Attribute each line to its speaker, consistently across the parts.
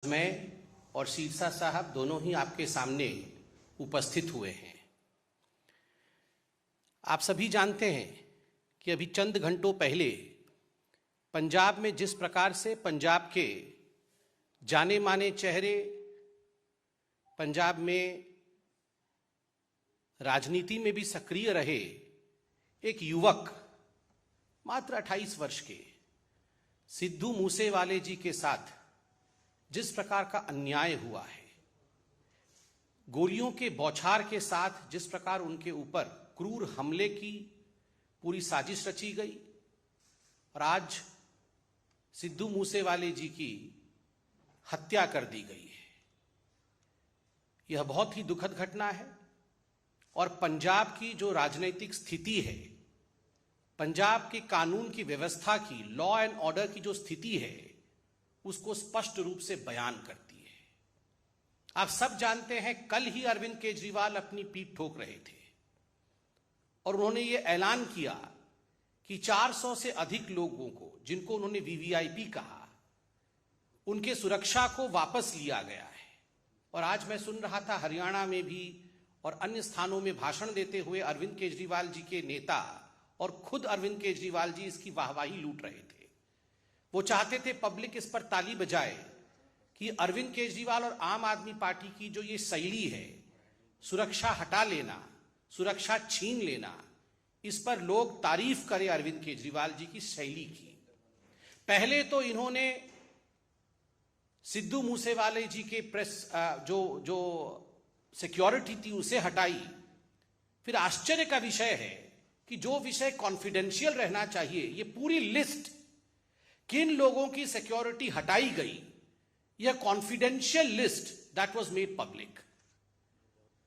Speaker 1: मैं और शीर्षा साहब दोनों ही आपके सामने उपस्थित हुए हैं। आप सभी जानते हैं कि अभी चंद घंटों पहले पंजाब में जिस प्रकार से पंजाब के जाने माने चेहरे, पंजाब में राजनीति में भी सक्रिय रहे एक युवक मात्र 28 वर्ष के सिद्धू मूसेवाले जी के साथ जिस प्रकार का अन्याय हुआ है, गोलियों के बौछार के साथ जिस प्रकार उनके ऊपर क्रूर हमले की पूरी साजिश रची गई और आज सिद्धू मूसेवाले जी की हत्या कर दी गई है, यह बहुत ही दुखद घटना है। और पंजाब की जो राजनीतिक स्थिति है, पंजाब के कानून की व्यवस्था की, लॉ एंड ऑर्डर की जो स्थिति है, उसको स्पष्ट रूप से बयान करती है। आप सब जानते हैं, कल ही अरविंद केजरीवाल अपनी पीठ ठोक रहे थे और उन्होंने ये ऐलान किया कि 400 से अधिक लोगों को, जिनको उन्होंने वीवीआईपी कहा, उनके सुरक्षा को वापस लिया गया है। और आज मैं सुन रहा था हरियाणा में भी और अन्य स्थानों में भाषण देते हुए अरविंद केजरीवाल जी के नेता और खुद अरविंद केजरीवाल जी इसकी वाहवाही लूट रहे थे। वो चाहते थे पब्लिक इस पर ताली बजाए कि अरविंद केजरीवाल और आम आदमी पार्टी की जो ये शैली है, सुरक्षा हटा लेना, सुरक्षा छीन लेना, इस पर लोग तारीफ करें अरविंद केजरीवाल जी की शैली की। पहले तो इन्होंने सिद्धू मूसेवाले जी के प्रेस जो सिक्योरिटी थी उसे हटाई। फिर आश्चर्य का विषय है कि जो विषय कॉन्फिडेंशियल रहना चाहिए, ये पूरी लिस्ट किन लोगों की सिक्योरिटी हटाई गई, यह confidential list that was made public.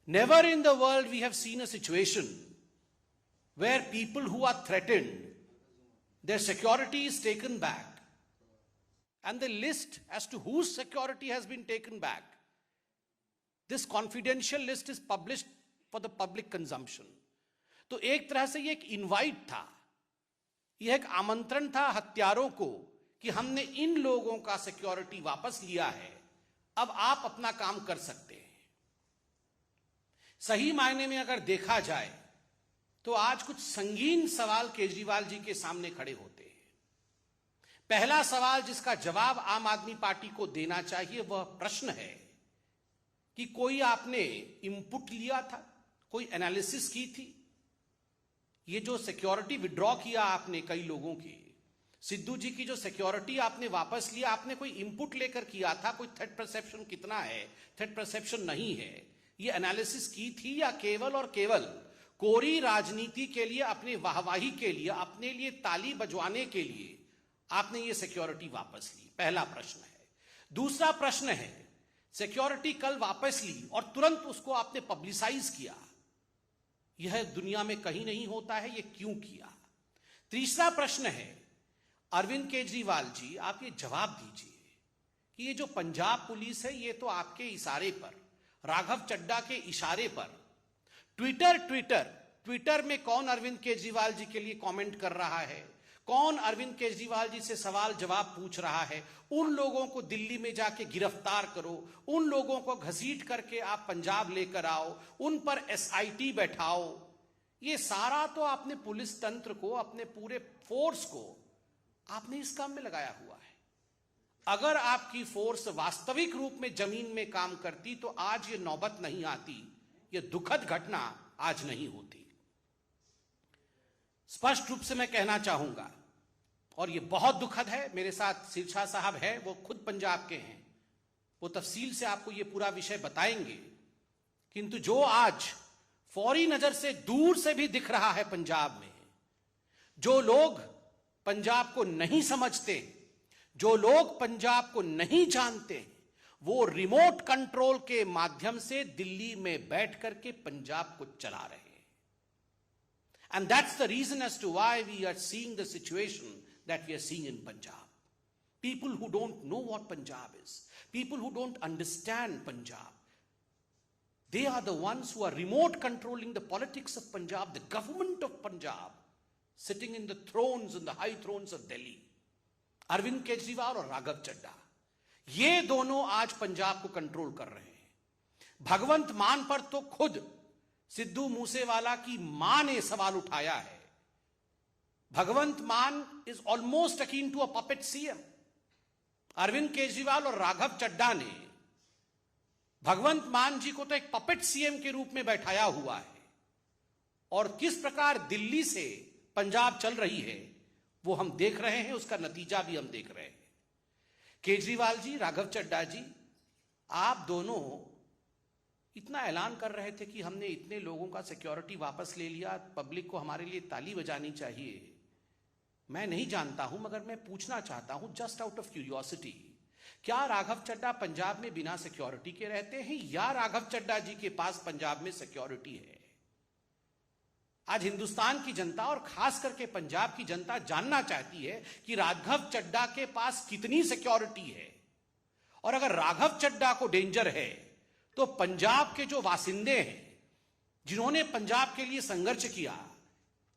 Speaker 1: Never in the world we have seen a situation where people who are threatened, their security is taken back and the list as to whose security has been taken back, this confidential list is published for the public consumption. तो एक तरह से यह एक invite था, यह एक आमंत्रण था हत्यारों को कि हमने इन लोगों का सिक्योरिटी वापस लिया है, अब आप अपना काम कर सकते हैं। सही मायने में अगर देखा जाए तो आज कुछ संगीन सवाल केजरीवाल जी के सामने खड़े होते हैं। पहला सवाल जिसका जवाब आम आदमी पार्टी को देना चाहिए वह प्रश्न है कि कोई आपने इनपुट लिया था, कोई एनालिसिस की थी? ये जो सिक्योरिटी विड्रॉ किया आपने कई लोगों की, सिद्धू जी की जो सिक्योरिटी आपने वापस लिया, आपने कोई इनपुट लेकर किया था? कोई थ्रेट परसेप्शन कितना है, थ्रेट परसेप्शन नहीं है, ये एनालिसिस की थी? या केवल और केवल कोरी राजनीति के लिए, अपने वाहवाही के लिए, अपने लिए ताली बजवाने के लिए आपने ये सिक्योरिटी वापस ली? पहला प्रश्न है। दूसरा प्रश्न है, सिक्योरिटी कल वापस ली और तुरंत उसको आपने पब्लिसाइज किया, यह दुनिया में कहीं नहीं होता है, यह क्यों किया? तीसरा प्रश्न है, अरविंद केजरीवाल जी आप ये जवाब दीजिए कि ये जो पंजाब पुलिस है, ये तो आपके इशारे पर, राघव चड्ढा के इशारे पर ट्विटर में कौन अरविंद केजरीवाल जी के लिए कमेंट कर रहा है, कौन अरविंद केजरीवाल जी से सवाल जवाब पूछ रहा है, उन लोगों को दिल्ली में जाके गिरफ्तार करो, उन लोगों को घसीट करके आप पंजाब लेकर आओ, उन पर एसआईटी बैठाओ। ये सारा तो आपने पुलिस तंत्र को, अपने पूरे फोर्स को आपने इस काम में लगाया हुआ है। अगर आपकी फोर्स वास्तविक रूप में जमीन में काम करती तो आज ये नौबत नहीं आती, ये दुखद घटना आज नहीं होती। स्पष्ट रूप से मैं कहना चाहूंगा, और ये बहुत दुखद है, मेरे साथ शीर्षा साहब है, वो खुद पंजाब के हैं, वो तफसील से आपको ये पूरा विषय बताएंगे। किंतु जो आज फौरी नजर से दूर से भी दिख रहा है पंजाब में, जो लोग पंजाब को नहीं समझते, जो लोग पंजाब को नहीं जानते, वो रिमोट कंट्रोल के माध्यम से दिल्ली में बैठ करके पंजाब को चला रहे हैं। And that's the reason as to why we are seeing the situation that we are seeing in Punjab. People who don't know what Punjab is, people who don't understand Punjab, they are the ones who are remote controlling the politics of Punjab, the government of Punjab, sitting in the thrones, in the high thrones of Delhi. Arvind Kejriwal और राघव चड्ढा, ये दोनों आज पंजाब को control कर रहे हैं। भगवंत मान पर तो खुद सिद्धू मूसेवाला की मां ने सवाल उठाया है। Bhagwant Mann is almost akin to a puppet CM. Arvind Kejriwal और राघव चड्ढा ने भगवंत मान जी को तो एक पपेट सीएम के रूप में बैठाया हुआ है, और किस प्रकार दिल्ली से पंजाब चल रही है वो हम देख रहे हैं, उसका नतीजा भी हम देख रहे हैं। केजरीवाल जी, राघव चड्ढा जी, आप दोनों इतना ऐलान कर रहे थे कि हमने इतने लोगों का सिक्योरिटी वापस ले लिया, पब्लिक को हमारे लिए ताली बजानी चाहिए। मैं नहीं जानता हूं, मगर मैं पूछना चाहता हूं जस्ट आउट ऑफ क्यूरियोसिटी, क्या राघव चड्ढा पंजाब में बिना सिक्योरिटी के रहते हैं, या राघव चड्ढा जी के पास पंजाब में सिक्योरिटी है? आज हिंदुस्तान की जनता और खास करके पंजाब की जनता जानना चाहती है कि राघव चड्ढा के पास कितनी सिक्योरिटी है, और अगर राघव चड्ढा को डेंजर है तो पंजाब के जो वासिंदे हैं, जिन्होंने पंजाब के लिए संघर्ष किया,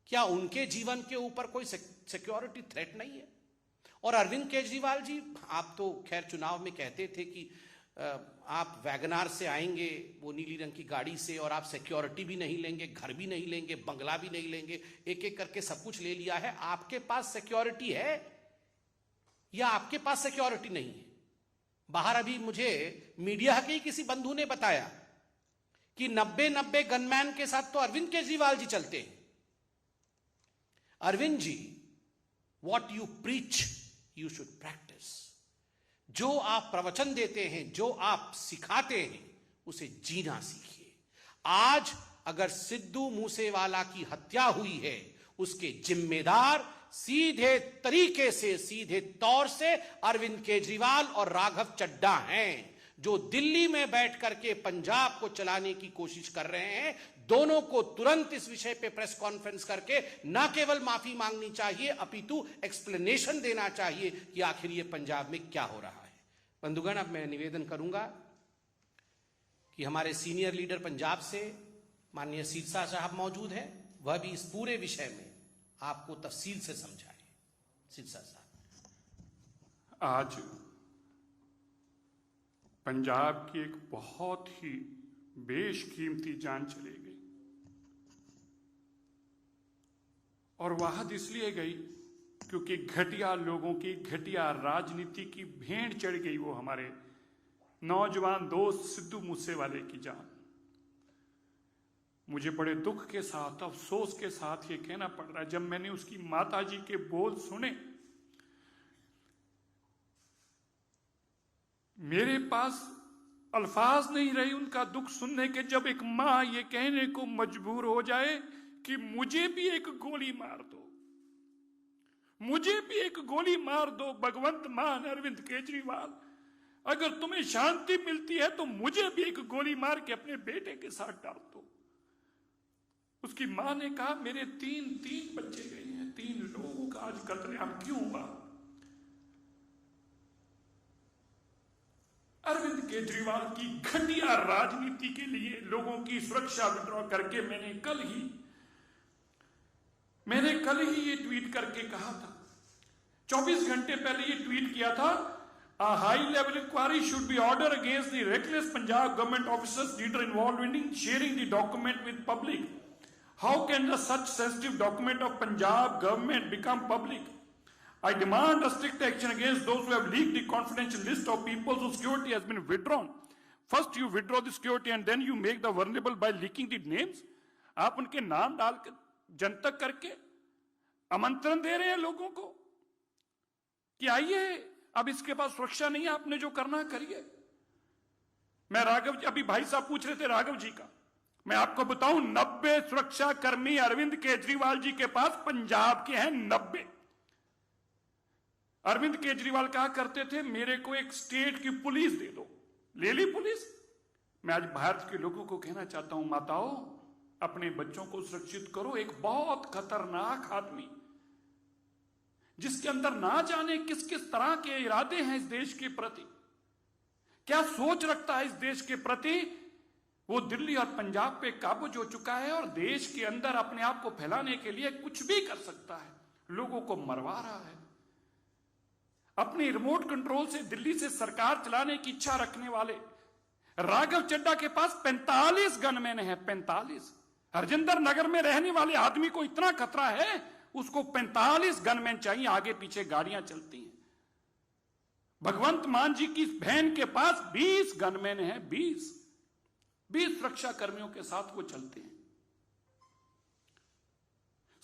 Speaker 1: क्या उनके जीवन के ऊपर कोई सिक्योरिटी थ्रेट नहीं है? और अरविंद केजरीवाल जी, आप तो खैर चुनाव में कहते थे कि आप वैगनार से आएंगे, वो नीली रंग की गाड़ी से, और आप सिक्योरिटी भी नहीं लेंगे, घर भी नहीं लेंगे, बंगला भी नहीं लेंगे, एक एक करके सब कुछ ले लिया है। आपके पास सिक्योरिटी है या आपके पास सिक्योरिटी नहीं है? बाहर अभी मुझे मीडिया के ही किसी बंधु ने बताया कि 90 गनमैन के साथ तो अरविंद केजरीवाल जी चलते हैं। Arvind ji, what you preach you should practise. जो आप प्रवचन देते हैं, जो आप सिखाते हैं, उसे जीना सीखिए। आज अगर सिद्धू मूसेवाला की हत्या हुई है, उसके जिम्मेदार सीधे तरीके से, सीधे तौर से अरविंद केजरीवाल और राघव चड्ढा हैं, जो दिल्ली में बैठ करके पंजाब को चलाने की कोशिश कर रहे हैं। दोनों को तुरंत इस विषय पे प्रेस कॉन्फ्रेंस करके न केवल माफी मांगनी चाहिए, अपितु एक्सप्लेनेशन देना चाहिए कि आखिर ये पंजाब में क्या हो रहा है। बंधुगण, अब मैं निवेदन करूंगा कि हमारे सीनियर लीडर पंजाब से माननीय सिरसा साहब मौजूद हैं, वह भी इस पूरे विषय में आपको तफसील से समझाएं। सिरसा साहब।
Speaker 2: आज पंजाब की एक बहुत ही बेशकीमती जान चली गई, और वहां इसलिए गई क्योंकि घटिया लोगों की, घटिया राजनीति की भेंट चढ़ गई वो हमारे नौजवान दोस्त सिद्धू मूसेवाले की जान। मुझे बड़े दुख के साथ, अफसोस के साथ ये कहना पड़ रहा है, जब मैंने उसकी माताजी के बोल सुने, मेरे पास अल्फाज नहीं रही उनका दुख सुनने के, जब एक मां ये कहने को मजबूर हो जाए कि मुझे भी एक गोली मार दो, मुझे भी एक गोली मार दो भगवंत मान, अरविंद केजरीवाल, अगर तुम्हें शांति मिलती है तो मुझे भी एक गोली मार के अपने बेटे के साथ डाल दो। उसकी मां ने कहा, मेरे तीन बच्चे गए हैं, 3 लोगों का आज कत्लेआम क्यों हुआ? अरविंद केजरीवाल की घटिया राजनीति के लिए लोगों की सुरक्षा विड्रॉ करके मैंने कल ही ये ट्वीट करके कहा था, 24 घंटे पहले ये ट्वीट किया था, a high level inquiry should be ordered against the reckless Punjab government officers leader involved in sharing the document with public. How can such sensitive document of Punjab government become public? I demand a strict action against those who have leaked the confidential list of people whose security has been withdrawn. First you withdraw the security and then you make the vulnerable by leaking the names. आप उनके नाम डालकर जनतक करके आमंत्रण दे रहे हैं लोगों को कि आइए, अब इसके पास सुरक्षा नहीं है, आपने जो करना करिए। मैं राघव, अभी भाई साहब पूछ रहे थे राघव जी का, मैं आपको बताऊं 90 सुरक्षा कर्मी अरविंद केजरीवाल जी के पास पंजाब के हैं, 90। अरविंद केजरीवाल कहा करते थे, मेरे को एक स्टेट की पुलिस दे दो, ले ली पुलिस। मैं आज भारत के लोगों को कहना चाहता हूं, माताओं, अपने बच्चों को सुरक्षित करो। एक बहुत खतरनाक आदमी जिसके अंदर ना जाने किस किस तरह के इरादे हैं इस देश के प्रति, क्या सोच रखता है इस देश के प्रति, वो दिल्ली और पंजाब पे काबूज हो चुका है और देश के अंदर अपने आप को फैलाने के लिए कुछ भी कर सकता है, लोगों को मरवा रहा है। अपनी रिमोट कंट्रोल से दिल्ली से सरकार चलाने की इच्छा रखने वाले राघव चड्ढा के पास 45 गनमैन है। 45। हरजिंदर नगर में रहने वाले आदमी को इतना खतरा है, उसको 45 गनमैन चाहिए, आगे पीछे गाड़ियां चलती हैं। भगवंत मान जी की बहन के पास 20 गनमैन है। 20 सुरक्षा कर्मियों के साथ वो चलते हैं।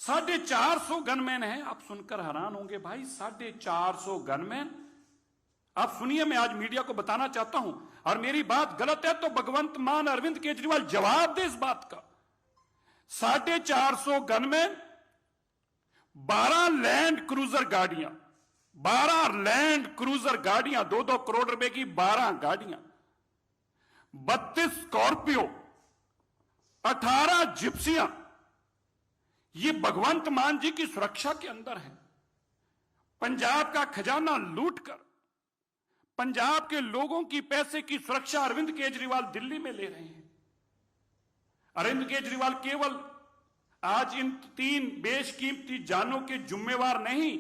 Speaker 2: 450 गनमैन है। आप सुनकर हैरान होंगे भाई, 450 गनमैन। आप सुनिए, मैं आज मीडिया को बताना चाहता हूं, और मेरी बात गलत है तो भगवंत मान अरविंद केजरीवाल जवाब दे इस बात का। 450 गनमैन, 12 लैंड क्रूजर गाड़ियां, 12 लैंड क्रूजर गाड़ियां, 2-2 करोड़ रुपए की 12 गाड़ियां, 32 स्कॉर्पियो, 18 जिप्सियां, ये भगवंत मान जी की सुरक्षा के अंदर है। पंजाब का खजाना लूटकर पंजाब के लोगों की पैसे की सुरक्षा अरविंद केजरीवाल दिल्ली में ले रहे हैं। अरविंद केजरीवाल केवल आज इन 3 बेशकीमती जानों के जिम्मेवार नहीं,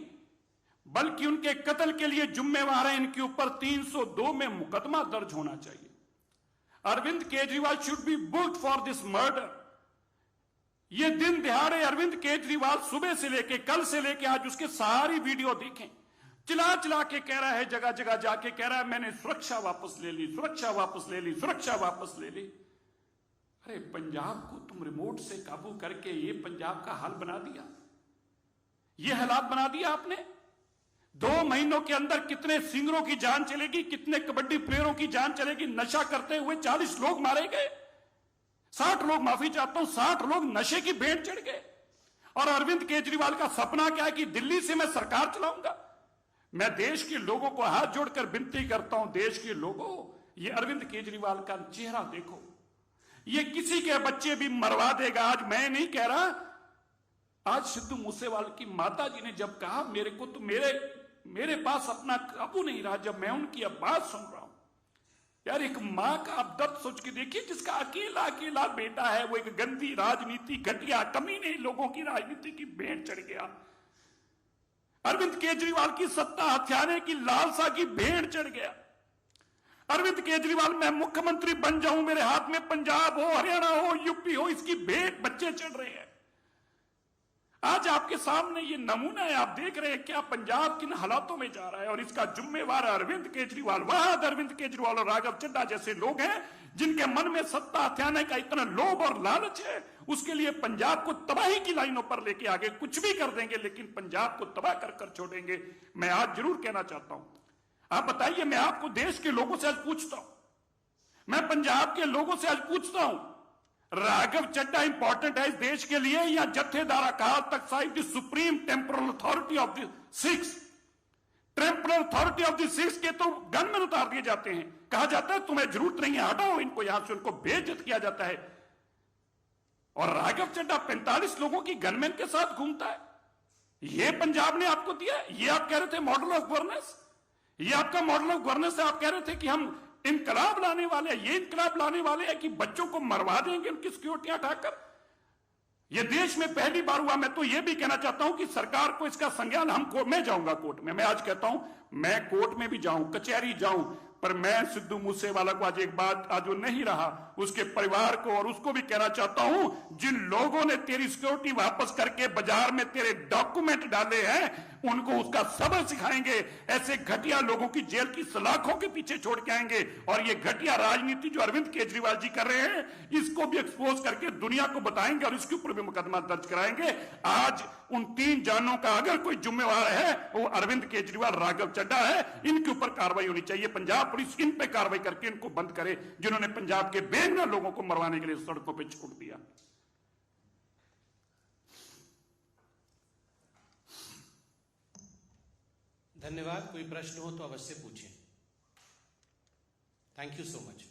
Speaker 2: बल्कि उनके कत्ल के लिए जिम्मेवार है। इनके ऊपर 302 में मुकदमा दर्ज होना चाहिए। Arvind Kejriwal should be booked for this murder. ये दिन दिहाड़े अरविंद केजरीवाल सुबह से लेके, कल से लेके आज उसके सारी वीडियो देखें, चिल्ला चिल्ला के कह रहा है, जगह जगह जाके कह रहा है मैंने सुरक्षा वापस ले ली, सुरक्षा वापस ले ली, सुरक्षा वापस ले ली। अरे पंजाब को तुम रिमोट से काबू करके ये पंजाब का हाल बना दिया, ये हालात बना दिया आपने। 2 महीनों के अंदर कितने सिंगरों की जान चलेगी, कितने कबड्डी प्लेयरों की जान चलेगी। नशा करते हुए 40 लोग मारे गए, 60 लोग, माफी चाहता हूं, 60 लोग नशे की भेंट चढ़ गए। और अरविंद केजरीवाल का सपना क्या है कि दिल्ली से मैं सरकार चलाऊंगा। मैं देश के लोगों को हाथ जोड़कर विनती करता हूं, देश के लोगों, ये अरविंद केजरीवाल का चेहरा देखो, ये किसी के बच्चे भी मरवा देगा। आज मैं नहीं कह रहा, आज सिद्धू मूसेवाले की माता जी ने जब कहा मेरे को तो मेरे पास अपना काबू नहीं रहा, जब मैं उनकी अब बात सुन रहा हूं, यार एक मां का आप दर्द सोच के देखिए, जिसका अकेला अकेला बेटा है, वो एक गंदी राजनीति, घटिया कमीने लोगों की राजनीति की भेंट चढ़ गया। अरविंद केजरीवाल की सत्ता हथियाने की लालसा की भेंट चढ़ गया। अरविंद केजरीवाल मैं मुख्यमंत्री बन जाऊं, मेरे हाथ में पंजाब हो, हरियाणा हो, यूपी हो, इसकी भेंट बच्चे चढ़ रहे हैं। आज आपके सामने ये नमूना है, आप देख रहे हैं क्या पंजाब किन हालातों में जा रहा है, और इसका जिम्मेवार अरविंद केजरीवाल। वहां अरविंद केजरीवाल और राघव चड्ढा जैसे लोग हैं जिनके मन में सत्ता हथियाने का इतना लोभ और लालच है, उसके लिए पंजाब को तबाही की लाइनों पर लेके आगे कुछ भी कर देंगे, लेकिन पंजाब को तबाह कर छोड़ेंगे। मैं आज जरूर कहना चाहता हूं, आप बताइए, मैं आपको देश के लोगों से आज पूछता हूं, मैं पंजाब के लोगों से आज पूछता हूं, राघव चड्ढा इंपॉर्टेंट है इस देश के लिए या jathedar Akal Takht Sahib the supreme temporal authority of the Sikhs? Temporal authority of the Sikhs के तो गनमैन उतार दिए जाते हैं, कहा जाता है तुम्हें जरूरत नहीं है, हटाओ इनको यहां से, उनको बेइज्जत किया जाता है। और राघव चड्ढा 45 लोगों की गनमैन के साथ घूमता है। यह पंजाब ने आपको दिया, ये आप कह रहे थे मॉडल ऑफ गवर्नेंस, ये आपका मॉडल ऑफ गवर्नेंस है। आप कह रहे थे कि हम इनकलाब लाने वाले हैं, ये इनकलाब लाने वाले हैं कि बच्चों को मरवा देंगे उनकी सिक्योरिटियां हटाकर। ये देश में पहली बार हुआ। मैं तो ये भी कहना चाहता हूं कि सरकार को इसका संज्ञान, मैं जाऊंगा कोर्ट में, मैं आज कहता हूं मैं कोर्ट में भी जाऊं, कचहरी जाऊं, पर मैं सिद्धू मूसेवाला को आज एक बात, आज वो नहीं रहा, उसके परिवार को और उसको भी कहना चाहता हूं, जिन लोगों ने तेरी सिक्योरिटी वापस करके बाजार में तेरे डॉक्यूमेंट डाले हैं, उनको उसका सबक सिखाएंगे। ऐसे घटिया लोगों की जेल की सलाखों के पीछे छोड़ के आएंगे। और ये घटिया राजनीति जो अरविंद केजरीवाल जी कर रहे हैं, इसको भी एक्सपोज करके दुनिया को बताएंगे और इसके ऊपर भी मुकदमा दर्ज कराएंगे। आज उन 3 जानों का अगर कोई जिम्मेवार है, वो अरविंद केजरीवाल, राघव चड्ढा है। इनके ऊपर कार्रवाई होनी चाहिए। पंजाब पुलिस इन पे कार्रवाई करके इनको बंद करे, जिन्होंने पंजाब के बेगुनाह लोगों को मरवाने के लिए सड़कों पर छोड़ दिया।
Speaker 1: धन्यवाद। कोई प्रश्न हो तो अवश्य पूछें। Thank you so much.